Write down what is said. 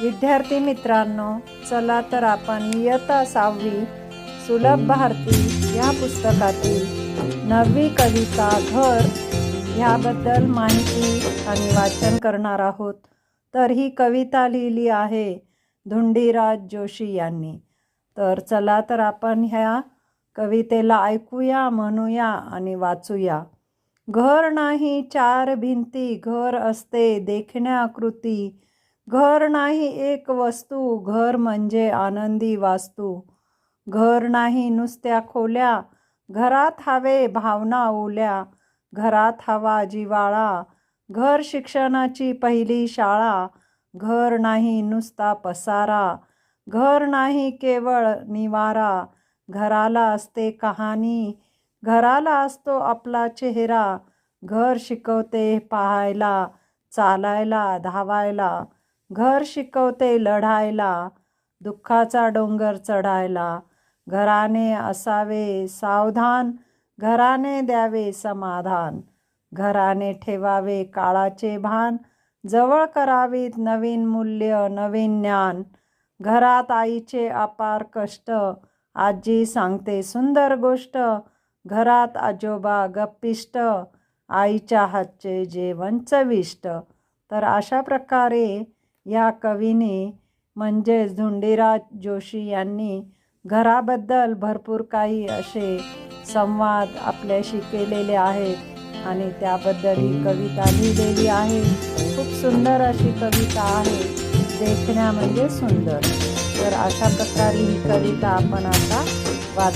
विद्यार्थी मित्रांनो, चला तर आपण इयत्ता 6वी सुलभ भारती या पुस्तकातील 9वी कविता घर ह्याबद्दल माहिती आणि वाचन करणार आहोत। तर ही कविता लिहिली आहे धुंडीराज जोशी यांनी। तर चला तर आपण ह्या कवितेला ऐकूया, म्हणूया आणि वाचूया। घर नाही चार भिंती, घर असते देखण्याकृती। घर नाही एक वस्तू, घर म्हणजे आनंदी वास्तू। घर नाही नुसत्या खोल्या, घरात हवे भावना ओल्या। घरात हवा जिवाळा, घर शिक्षणाची पहिली शाळा। घर नाही नुसता पसारा, घर नाही केवळ निवारा। घराला असते कहाणी, घराला असतो आपला चेहरा। घर शिकवते पाहायला, चालायला, धावायला। घर शिकवते लढायला, दुःखाचा डोंगर चढायला। घराने असावे सावधान, घराने द्यावे समाधान। घराने ठेवावे काळाचे भान, जवळ करावीत नवीन मूल्य नवीन ज्ञान। घरात आईचे अपार कष्ट, आजी सांगते सुंदर गोष्ट। घरात आजोबा गप्पिष्ट, आईच्या हातचे जेवण चविष्ट। तर अशा प्रकारे या कवीने म्हणजेच धुंडीराज जोशी यांनी घराबद्दल भरपूर काही असे संवाद आपल्याशी केलेले आहेत आणि त्याबद्दल ही कविता लिहिलेली आहे। खूप सुंदर अशी कविता आहे, देखण्या म्हणजे सुंदर। तर अशा प्रकारे ही कविता आपण आता